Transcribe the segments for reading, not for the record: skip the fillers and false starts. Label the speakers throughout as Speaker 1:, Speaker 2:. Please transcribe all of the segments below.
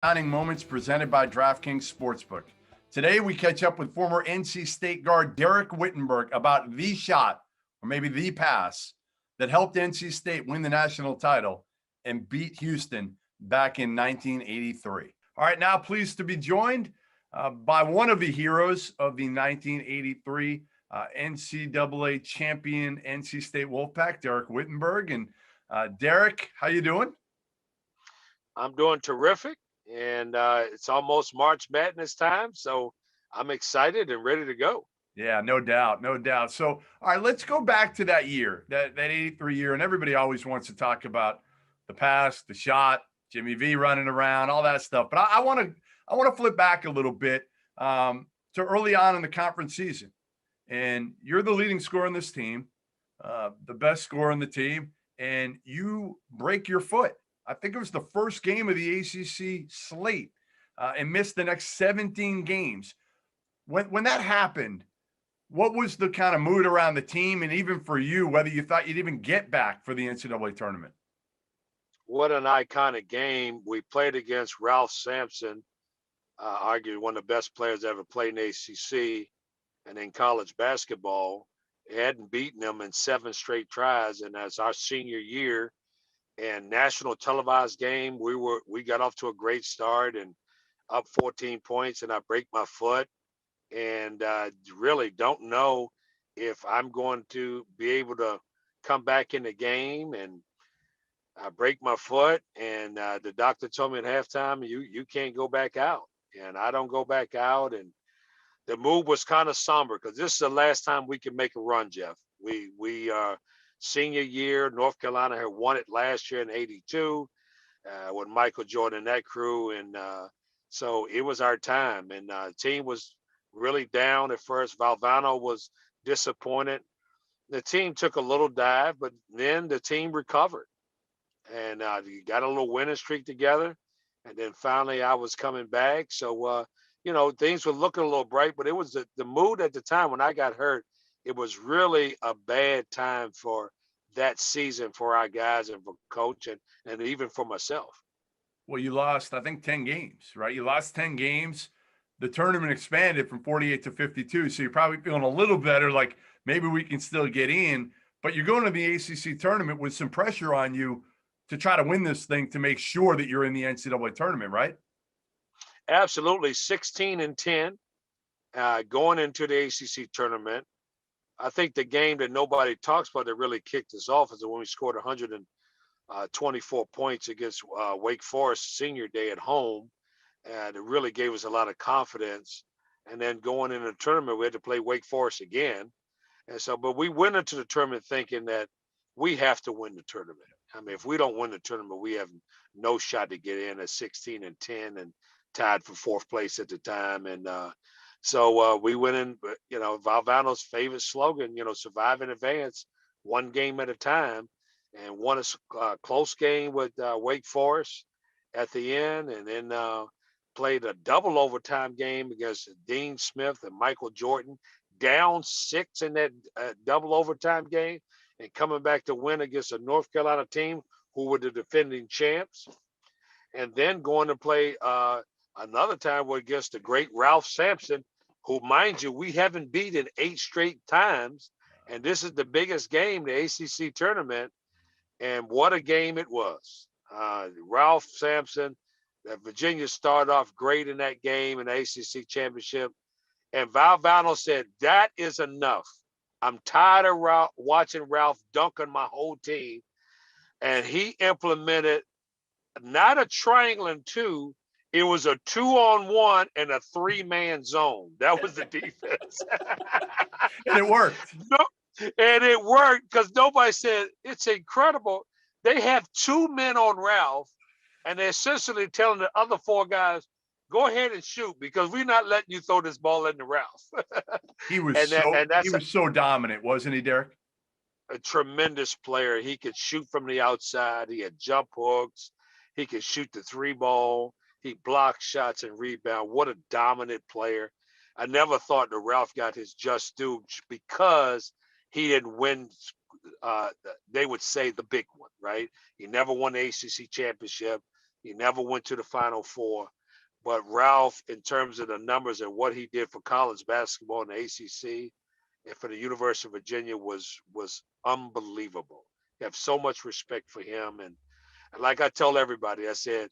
Speaker 1: Dining moments presented by DraftKings Sportsbook. Today, we catch up with former NC State guard Dereck Whittenburg about the shot, or maybe the pass, that helped NC State win the national title and beat Houston back in 1983. All right, now pleased to be joined by one of the heroes of the 1983 NCAA champion NC State Wolfpack, Dereck Whittenburg. And Dereck, how you doing?
Speaker 2: I'm doing terrific, and it's almost March Madness time, so I'm excited and ready to go.
Speaker 1: Yeah, no doubt, no doubt. So, all right, let's go back to that year, that 83 year, and everybody always wants to talk about the past, the shot, Jimmy V running around, all that stuff. But I want to flip back a little bit to early on in the conference season, and you're the leading scorer in this team, the best scorer in the team, and you break your foot. I think it was the first game of the ACC slate, and missed the next 17 games. When that happened, what was the kind of mood around the team, and even for you, whether you thought you'd even get back for the NCAA tournament?
Speaker 2: What an iconic game. We played against Ralph Sampson, arguably one of the best players ever played in ACC and in college basketball. Hadn't beaten him in 7 straight tries, and as our senior year and national televised game, we got off to a great start and up 14 points, and I break my foot and really don't know if I'm going to be able to come back in the game. And I break my foot, and the doctor told me at halftime, you can't go back out, and I don't go back out. And the mood was kind of somber because this is the last time we can make a run, Jeff. We senior year, North Carolina had won it last year in '82 with Michael Jordan and that crew, and so it was our time. And the team was really down at first. Valvano was disappointed. The team took a little dive, but then the team recovered, and you got a little winning streak together. And then finally, I was coming back. So things were looking a little bright, but it was the mood at the time when I got hurt. It was really a bad time for that season for our guys and for coach and even for myself.
Speaker 1: Well, you lost, I think, 10 games, right? You lost 10 games. The tournament expanded from 48 to 52. So you're probably feeling a little better, like maybe we can still get in. But you're going to the ACC tournament with some pressure on you to try to win this thing to make sure that you're in the NCAA tournament, right?
Speaker 2: Absolutely, 16-10 going into the ACC tournament. I think the game that nobody talks about that really kicked us off is when we scored 124 points against Wake Forest senior day at home, and it really gave us a lot of confidence. And then going into the tournament, we had to play Wake Forest again, and so but we went into the tournament thinking that we have to win the tournament. I mean, if we don't win the tournament, we have no shot to get in at 16-10 and tied for 4th place at the time. And so we went in, Valvano's favorite slogan, survive in advance, one game at a time, and won a close game with Wake Forest at the end, and then played a double overtime game against Dean Smith and Michael Jordan, down 6 in that double overtime game, and coming back to win against a North Carolina team who were the defending champs, and then going to play another time against the great Ralph Sampson, who, mind you, we haven't beaten 8 straight times, and this is the biggest game, the ACC tournament, and what a game it was. Ralph Sampson, Virginia started off great in that game in the ACC championship, and Valvano said, that is enough. I'm tired of watching Ralph dunk on my whole team, and he implemented not a triangle and 2, it was a 2-on-1 and a 3-man zone. That was the defense.
Speaker 1: And it worked.
Speaker 2: No, and it worked because nobody said, it's incredible. They have 2 men on Ralph, and they're essentially telling the other 4 guys, go ahead and shoot because we're not letting you throw this ball into Ralph.
Speaker 1: He was so dominant, wasn't he, Dereck?
Speaker 2: A tremendous player. He could shoot from the outside. He had jump hooks. He could shoot the 3 ball. He blocked shots and rebound. What a dominant player. I never thought that Ralph got his just due because he didn't win, they would say, the big one, right? He never won the ACC championship. He never went to the Final Four. But Ralph, in terms of the numbers and what he did for college basketball in the ACC and for the University of Virginia was unbelievable. I have so much respect for him. And like I told everybody, I said,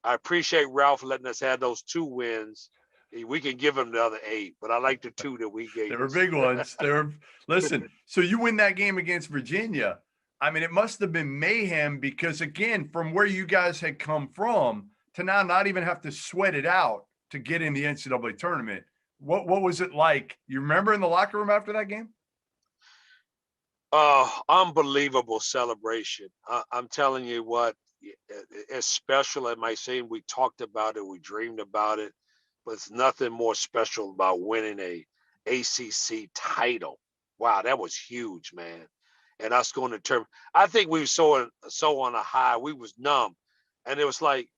Speaker 2: I appreciate Ralph letting us have those 2 wins. We can give him the other 8, but I like the 2 that we gave.
Speaker 1: They were big ones. Listen, so you win that game against Virginia. I mean, it must have been mayhem because, again, from where you guys had come from to now not even have to sweat it out to get in the NCAA tournament. What was it like? You remember in the locker room after that game?
Speaker 2: Unbelievable celebration. I'm telling you what, as special as it might seem, we talked about it, we dreamed about it, but it's nothing more special about winning a ACC title. Wow, that was huge, man. And us going to term, I think we were so on a high, we was numb. And it was like,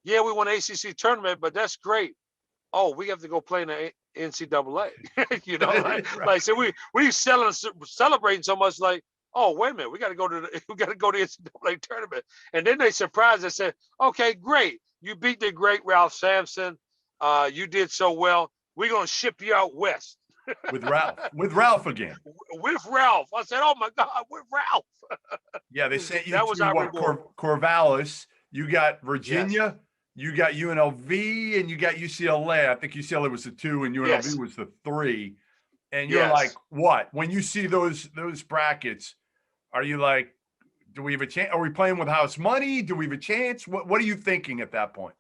Speaker 2: yeah, we won ACC tournament, but that's great. Oh, we have to go play in the NCAA. You know,
Speaker 1: Right.
Speaker 2: like so we celebrating so much. Like, oh, wait a minute, we got to go to the NCAA tournament. And then they surprised us, said, okay, great, you beat the great Ralph Sampson. You did so well. We're gonna ship you out west.
Speaker 1: With Ralph again.
Speaker 2: With Ralph. I said, oh my God, with Ralph.
Speaker 1: Yeah, they sent you
Speaker 2: That was
Speaker 1: to
Speaker 2: our
Speaker 1: what,
Speaker 2: reward.
Speaker 1: Corvallis. You got Virginia,
Speaker 2: Yes.
Speaker 1: you got UNLV, and you got UCLA. I think UCLA was the 2 and UNLV
Speaker 2: Yes.
Speaker 1: was the 3. And you're
Speaker 2: Yes.
Speaker 1: like, what? When you see those brackets, are you like, do we have a chance? Are we playing with house money? Do we have a chance? What are you thinking at that point?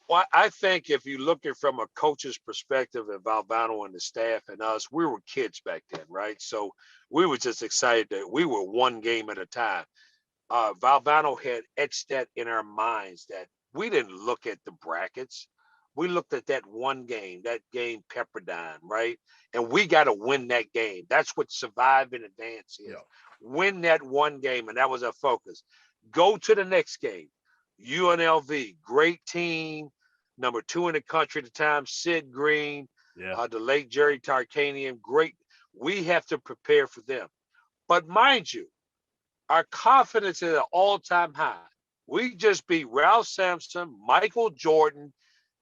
Speaker 2: Well, I think if you look at from a coach's perspective and Valvano and the staff and us, we were kids back then, right? So we were just excited that we were 1 game at a time. Valvano had etched that in our minds that we didn't look at the brackets. We looked at that 1 game, that game Pepperdine, right? And we got to win that game. That's what survive in advance is.
Speaker 1: Yeah.
Speaker 2: Win that 1 game, and that was our focus. Go to the next game. UNLV, great team, number 2 in the country at the time, Sid Green, the late Jerry Tarkanian, great. We have to prepare for them. But mind you, our confidence is at an all-time high. We just beat Ralph Sampson, Michael Jordan,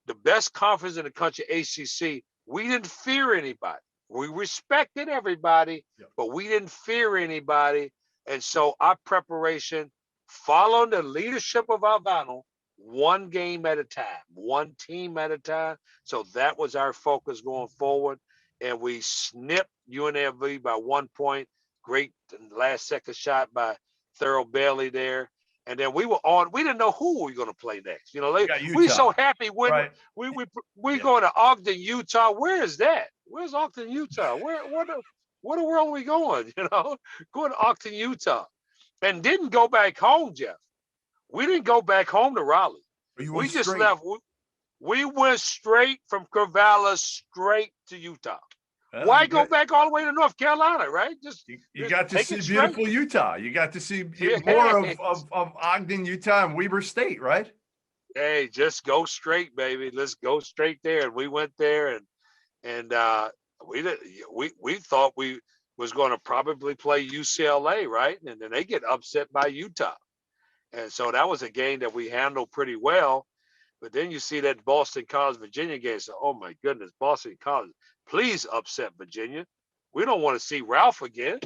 Speaker 2: the best conference in the country, ACC. We didn't fear anybody. We respected everybody, but we didn't fear anybody. And so our preparation, following the leadership of Valvano, 1 game at a time, 1 team at a time. So that was our focus going forward. And we snipped UNLV by 1 point. Great last second shot by Thurl Bailey there. And then we were on, we didn't know who we were going to play next. You know, we so happy when we going to Ogden, Utah. Where is that? Where's Ogden, Utah? What the world are we going? You know, going to Ogden, Utah. And didn't go back home, Jeff. We didn't go back home to Raleigh. We just left. We went straight from Corvallis straight to Utah. Why go back all the way to North Carolina, right? Just
Speaker 1: you got to see beautiful Utah. You got to see more of Ogden, Utah, and Weber State, right?
Speaker 2: Hey, just go straight, baby. Let's go straight there. And we went there, and we thought we was going to probably play UCLA, right? And then they get upset by Utah, and so that was a game that we handled pretty well. But then you see that Boston College Virginia game. So, oh my goodness, Boston College, please upset Virginia. We don't want to see Ralph again.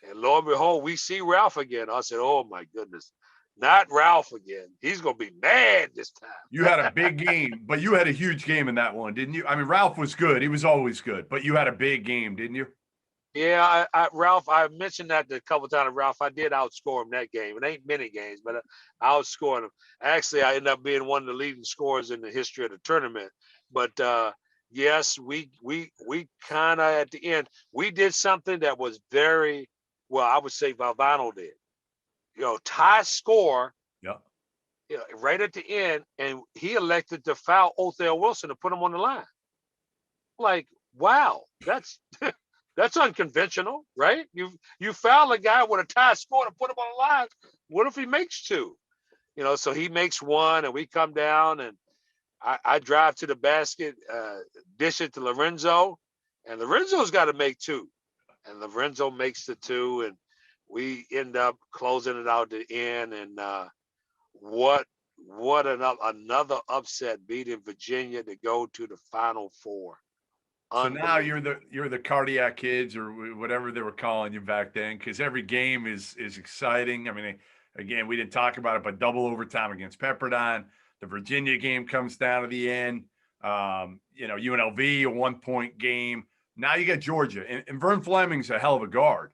Speaker 2: And lo and behold, we see Ralph again. I said, oh my goodness, not Ralph again. He's going to be mad this time.
Speaker 1: You had a big game, but you had a huge game in that one, didn't you? I mean, Ralph was good. He was always good, but you had a big game, didn't you?
Speaker 2: Yeah, Ralph, I mentioned that a couple of times. Ralph, I did outscore him that game. It ain't many games, but I outscored him. Actually, I ended up being one of the leading scorers in the history of the tournament. But yes, we kind of at the end, we did something that was very well. I would say Valvano did. You know, tie score.
Speaker 1: Yeah.
Speaker 2: You know, right at the end, and he elected to foul Othell Wilson to put him on the line. Like, wow, that's. That's unconventional, right? You foul a guy with a tie score to put him on the line. What if he makes 2? You know, so he makes 1, and we come down, and I drive to the basket, dish it to Lorenzo, and Lorenzo's got to make 2, and Lorenzo makes the 2, and we end up closing it out to the end. And what what another upset, beating Virginia to go to the Final Four.
Speaker 1: So now you're the cardiac kids or whatever they were calling you back then, because every game is exciting. I mean, again, we didn't talk about it, but double overtime against Pepperdine. The Virginia game comes down to the end. UNLV, a 1-point game. Now you got Georgia, and Vern Fleming's a hell of a guard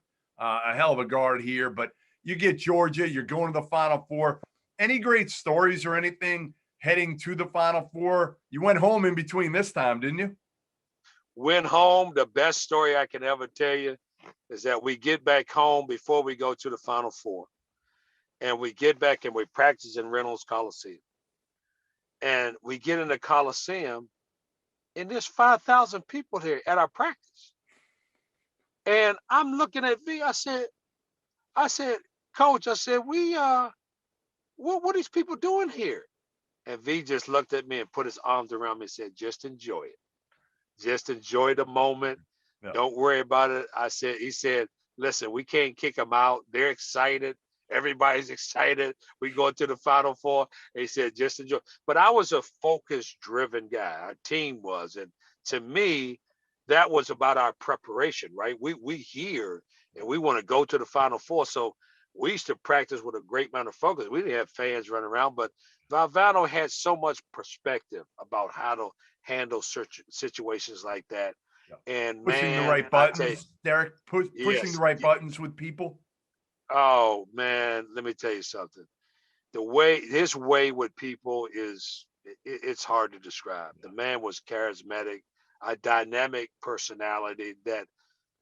Speaker 1: here. But you get Georgia, you're going to the Final Four. Any great stories or anything heading to the Final Four? You went home in between this time, didn't you?
Speaker 2: Went home. The best story I can ever tell you is that we get back home before we go to the Final Four. And we get back and we practice in Reynolds Coliseum. And we get in the Coliseum, and there's 5,000 people here at our practice. And I'm looking at V. I said, Coach, I said, what are these people doing here? And V just looked at me and put his arms around me and said, just enjoy it. Just enjoy the moment. Yeah. Don't worry about it. He said, listen, we can't kick them out. They're excited. Everybody's excited. We go to the Final Four. And he said, just enjoy. But I was a focused, driven guy. Our team was. And to me, that was about our preparation, right? We here and we want to go to the Final Four. So we used to practice with a great amount of focus. We didn't have fans running around, but Valvano had so much perspective about how to handle situations like that. Yeah. And
Speaker 1: pushing the right buttons, Dereck, pushing the right buttons with people.
Speaker 2: Oh man, let me tell you something. His way with people it's hard to describe. Yeah. The man was charismatic, a dynamic personality that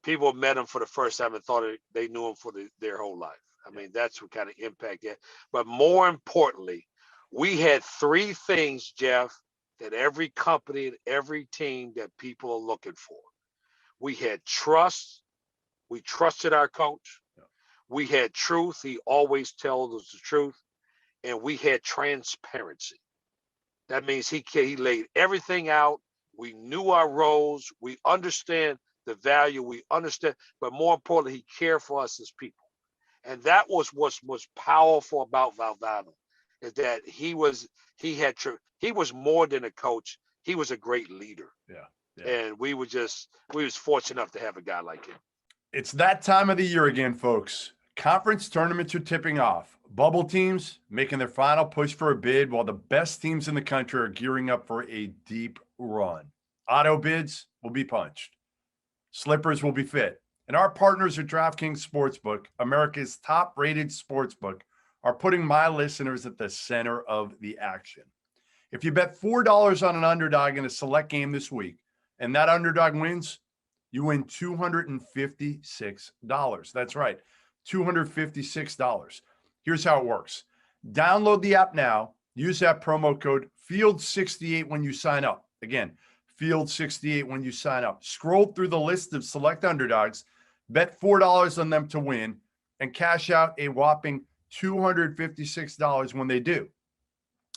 Speaker 2: people met him for the first time and thought they knew him for their whole life. I mean, that's what kind of impact he had. But more importantly, we had three things, Jeff, that every company and every team that people are looking for. We had trust. We trusted our coach. Yeah. We had truth. He always tells us the truth. And we had transparency. That means he laid everything out. We knew our roles. We understand the value. We understand, but more importantly, he cared for us as people. And that was what's most powerful about Valvano, is that he was more than a coach. He was a great leader. Yeah. And we was fortunate enough to have a guy like him.
Speaker 1: It's that time of the year again, folks. Conference tournaments are tipping off. Bubble teams making their final push for a bid, while the best teams in the country are gearing up for a deep run. Auto bids will be punched. Slippers will be fit. And our partners at DraftKings Sportsbook, America's top-rated sportsbook, are putting my listeners at the center of the action. If you bet $4 on an underdog in a select game this week, and that underdog wins, you win $256. That's right, $256. Here's how it works. Download the app now. Use that promo code FIELD68 when you sign up. Again, FIELD68 when you sign up. Scroll through the list of select underdogs, bet $4 on them to win, and cash out a whopping $256 when they do.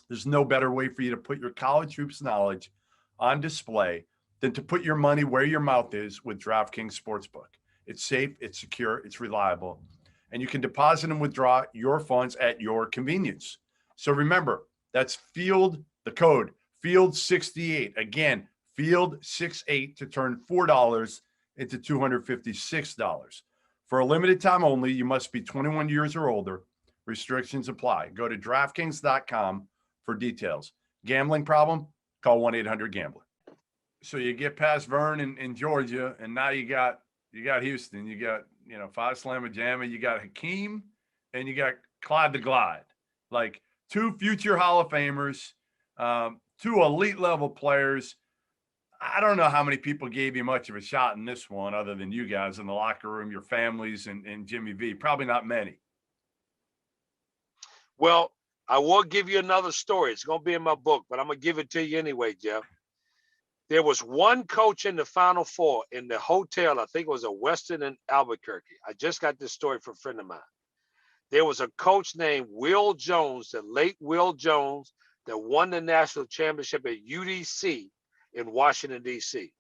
Speaker 1: There's no better way for you to put your college hoops knowledge on display than to put your money where your mouth is with DraftKings Sportsbook. It's safe, it's secure, it's reliable, and you can deposit and withdraw your funds at your convenience. So remember, that's the code FIELD68. Again, FIELD68 to turn $4 into $256. For a limited time only, you must be 21 years or older. Restrictions apply. Go to DraftKings.com for details. Gambling problem? Call 1-800-GAMBLER. So you get past Vern in Georgia, and now you got Houston. You got, Five Slamma Jamma. You got Hakeem, and you got Clyde the Glide. Like two future Hall of Famers, two elite level players. I don't know how many people gave you much of a shot in this one other than you guys in the locker room, your families, and Jimmy V. Probably not many.
Speaker 2: Well, I will give you another story. It's going to be in my book, but I'm going to give it to you anyway, Jeff. There was one coach in the Final Four in the hotel. I think it was a Westin in Albuquerque. I just got this story from a friend of mine. There was a coach named Will Jones, the late Will Jones, that won the national championship at UDC in Washington, D.C.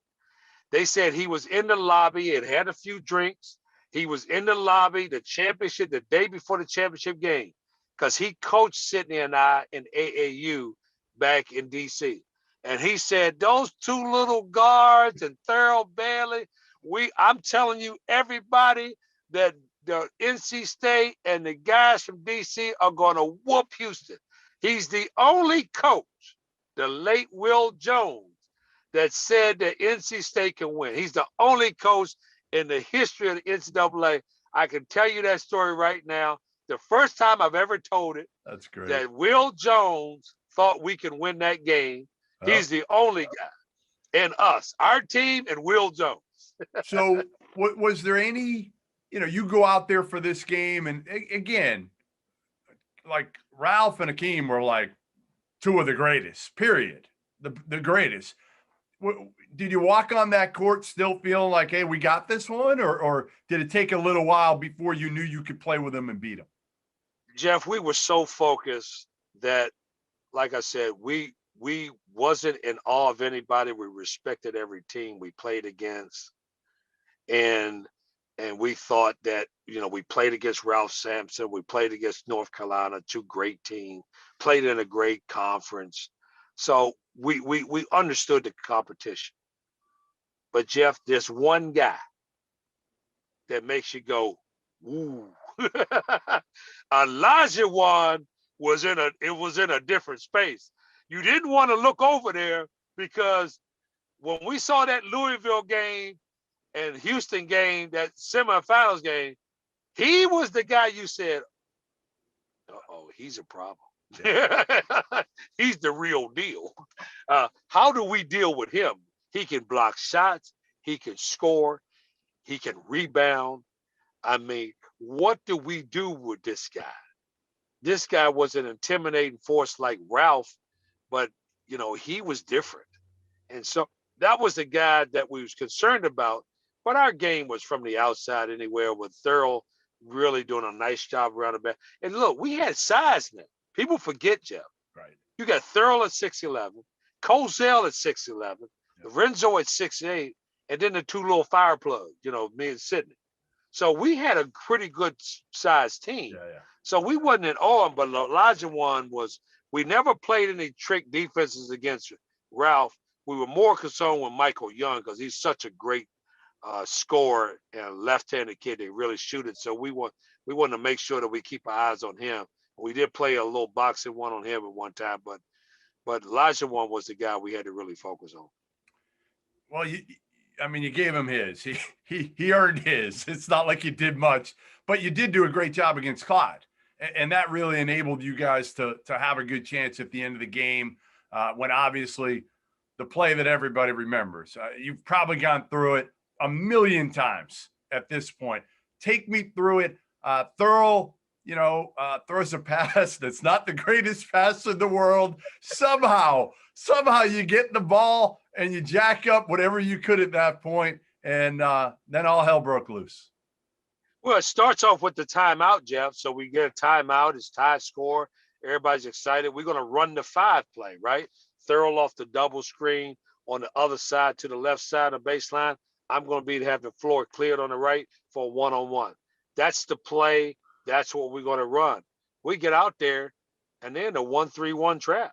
Speaker 2: They said he was in the lobby and had a few drinks. He was in the lobby, the championship, the day before the championship game. because he coached Sydney and I in AAU back in DC. And he said, those two little guards and Thurl Bailey, I'm telling you, everybody that the NC State and the guys from DC are going to whoop Houston. He's the only coach, the late Will Jones, that said that NC State can win. He's the only coach in the history of the NCAA. I can tell you that story right now. The first time I've ever told it.
Speaker 1: That's great.
Speaker 2: That Will Jones thought we could win that game. Oh. He's the only guy. And us, our team, and Will Jones.
Speaker 1: So was there any, you go out there for this game, and again, like Ralph and Akeem were like two of the greatest, period. The greatest. Did you walk on that court still feeling like, hey, we got this one? Or did it take a little while before you knew you could play with them and beat them?
Speaker 2: Jeff, we were so focused that, like I said, we wasn't in awe of anybody. We respected every team we played against. And we thought that, we played against Ralph Sampson. We played against North Carolina, two great teams, played in a great conference. So we understood the competition. But Jeff, there's one guy that makes you go, ooh. Elijah was in a different space. You didn't want to look over there because when we saw that Louisville game and Houston game, that semifinals game, he was the guy you said, uh-oh, he's a problem. He's the real deal. How do we deal with him? He can block shots. He can score. He can rebound. I mean, what do we do with this guy? This guy was an intimidating force like Ralph, but, he was different. And so that was the guy that we was concerned about. But our game was from the outside anywhere, with Thurl really doing a nice job around the back. And look, we had size now. People forget, Jeff.
Speaker 1: Right.
Speaker 2: You got Thurl at 6'11", Cozell at 6'11", Lorenzo at 6'8", and then the two little fire plugs, me and Sydney. So we had a pretty good sized team.
Speaker 1: Yeah.
Speaker 2: So we wasn't at awe, but Elijah was, we never played any trick defenses against Ralph. We were more concerned with Michael Young because he's such a great scorer and left-handed kid that really shoot it. So we wanted to make sure that we keep our eyes on him. We did play a little boxing one on him at one time, but Elijah was the guy we had to really focus on.
Speaker 1: Well, you gave him his. He earned his. It's not like you did much, but you did do a great job against Clyde, and that really enabled you guys to have a good chance at the end of the game. When obviously the play that everybody remembers, you've probably gone through it a million times at this point. Take me through it. Thurl, throws a pass that's not the greatest pass in the world. Somehow you get the ball and you jack up whatever you could at that point, and then all hell broke loose.
Speaker 2: Well, it starts off with the timeout, Jeff. So we get a timeout. It's tie score. Everybody's excited. We're going to run the 5 play, right? Thurl off the double screen on the other side to the left side of the baseline. I'm going to have the floor cleared on the right for a one-on-one. That's the play. That's what we're going to run. We get out there, and then the 1-3-1 trap.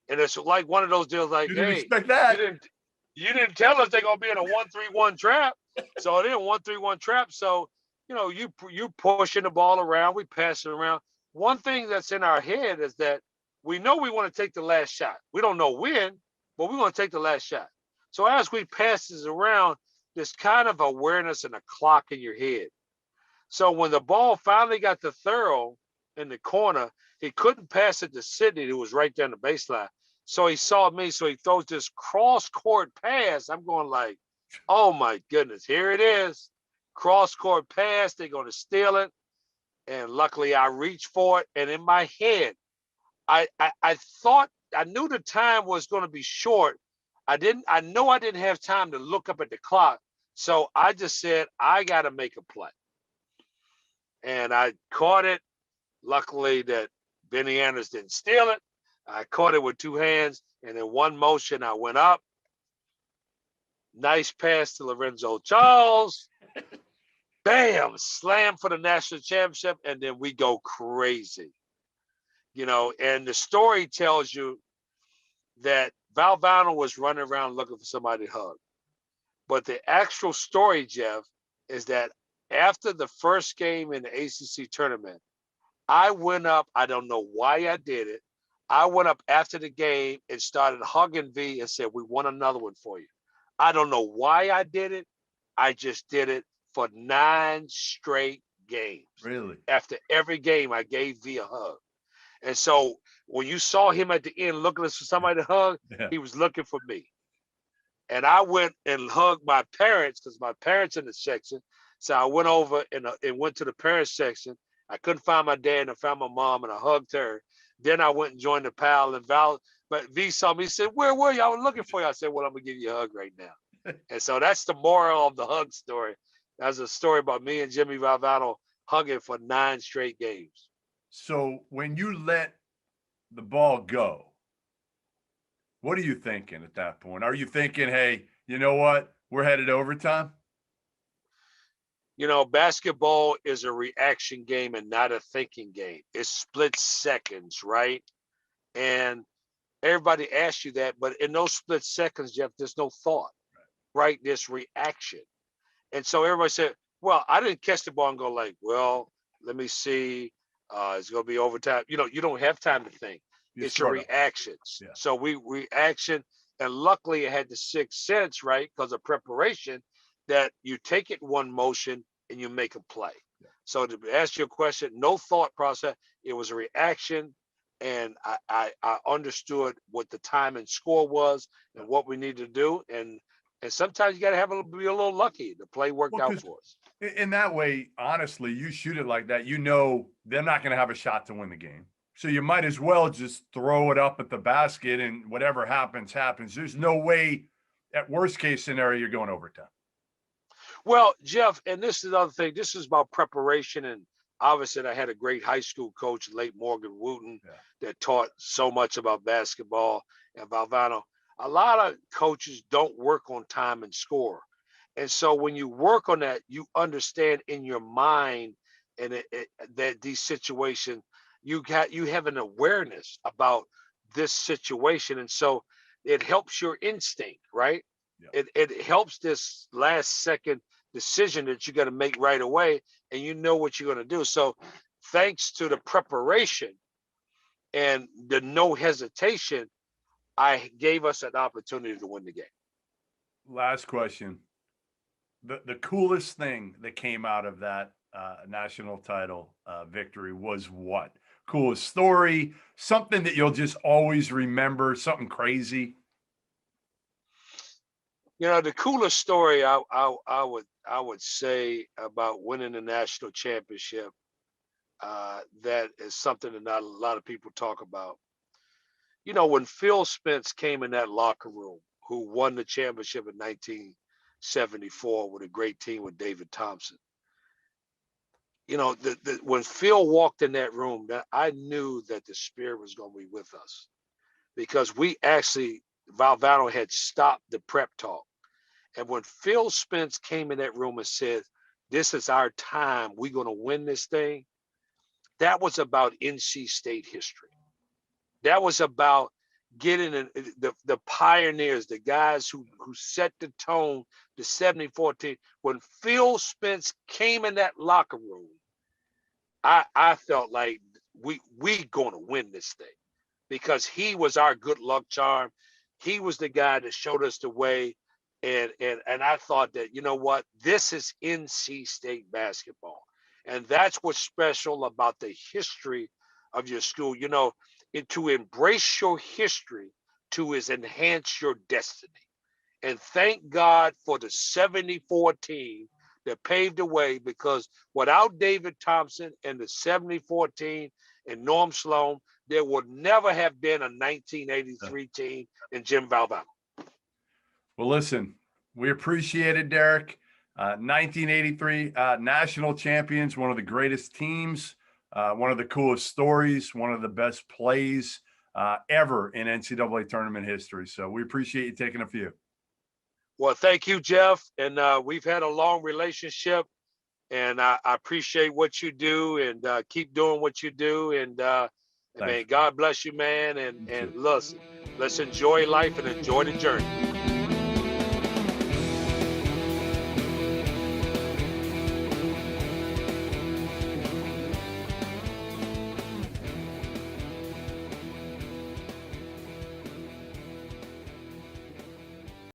Speaker 2: And it's like one of those deals like,
Speaker 1: you didn't
Speaker 2: hey,
Speaker 1: expect that.
Speaker 2: You didn't tell us they're going to be in a 1-3-1 trap. So it is a 1-3-1 trap. So, you pushing the ball around, we pass it around. One thing that's in our head is that we know we want to take the last shot. We don't know when, but we want to take the last shot. So as we pass this around, there's kind of awareness and a clock in your head. So when the ball finally got to Thurl in the corner, he couldn't pass it to Sydney, who was right there on the baseline. So he saw me, so he throws this cross-court pass. I'm going like, oh, my goodness, here it is. Cross-court pass, they're going to steal it. And luckily, I reached for it. And in my head, I thought, I knew the time was going to be short. I know I didn't have time to look up at the clock. So I just said, I got to make a play. And I caught it. Luckily that Benny Anders didn't steal it. I caught it with 2 hands, and in one motion, I went up. Nice pass to Lorenzo Charles. Bam, slam for the national championship, and then we go crazy. And the story tells you that Valvano was running around looking for somebody to hug. But the actual story, Jeff, is that after the first game in the ACC tournament, I went up. I don't know why I did it. I went up after the game and started hugging V and said, "We want another one for you." I don't know why I did it. I just did it for 9 straight games.
Speaker 1: Really?
Speaker 2: After every game, I gave V a hug. And so when you saw him at the end looking for somebody to hug, he was looking for me. And I went and hugged my parents because my parents in the section. So I went over and went to the parents section. I couldn't find my dad and I found my mom and I hugged her. Then I went and joined the pal and Val. But V saw me, he said, "Where were you? I was looking for you." I said, "Well, I'm going to give you a hug right now." And so that's the moral of the hug story. That's a story about me and Jimmy Valvano hugging for 9 straight games.
Speaker 1: So when you let the ball go, what are you thinking at that point? Are you thinking, hey, you know what? We're headed to overtime?
Speaker 2: Basketball is a reaction game and not a thinking game. It's split seconds, right? And everybody asks you that, but in those split seconds, Jeff, there's no thought, right? There's reaction. And so everybody said, "Well, I didn't catch the ball and go like, well, let me see. It's going to be overtime." You don't have time to think. It's your reactions. Yeah. So we reaction, and luckily it had the sixth sense, right? Because of preparation, that you take it one motion and you make a play. Yeah. So to ask your question, no thought process. It was a reaction, and I understood what the time and score was and what we needed to do, and sometimes you got to be a little lucky. The play worked out for us.
Speaker 1: In that way, honestly, you shoot it like that, they're not going to have a shot to win the game. So you might as well just throw it up at the basket and whatever happens, happens. There's no way, at worst case scenario, you're going overtime.
Speaker 2: Well, Jeff, and this is the other thing. This is about preparation. And obviously, I had a great high school coach, late Morgan Wooten, that taught so much about basketball and Valvano. A lot of coaches don't work on time and score. And so when you work on that, you understand in your mind and that these situations, you have an awareness about this situation. And so it helps your instinct, right? Yeah. It helps this last second decision that you got to make right away, and you know what you're going to do. So thanks to the preparation and the no hesitation, I gave us an opportunity to win the game.
Speaker 1: Last question. The coolest thing that came out of that national title victory was what? Coolest story, something that you'll just always remember, something crazy?
Speaker 2: The coolest story I would say about winning the national championship, that is something that not a lot of people talk about. When Phil Spence came in that locker room, who won the championship in 1974 with a great team with David Thompson. When Phil walked in that room, that I knew that the spirit was going to be with us, because Valvano had stopped the prep talk. And when Phil Spence came in that room and said, "This is our time, we're going to win this thing," that was about NC State history. That was about getting the pioneers, the guys who set the tone, the 74 team. When Phil Spence came in that locker room, I felt like we going to win this thing, because he was our good luck charm. He was the guy that showed us the way. And I thought that, what, this is NC State basketball. And that's what's special about the history of your school. To embrace your history is enhance your destiny. And thank God for the 74 team that paved the way, because without David Thompson and the 74 team and Norm Sloan, there would never have been a 1983 team in Jim Valvano.
Speaker 1: Well, listen, we appreciate it, Dereck. 1983 national champions, one of the greatest teams, one of the coolest stories, one of the best plays ever in NCAA tournament history. So we appreciate you taking a few.
Speaker 2: Well, thank you, Jeff. And we've had a long relationship, and I appreciate what you do, and keep doing what you do. And And man, God bless you, man. And listen, let's enjoy life and enjoy the journey.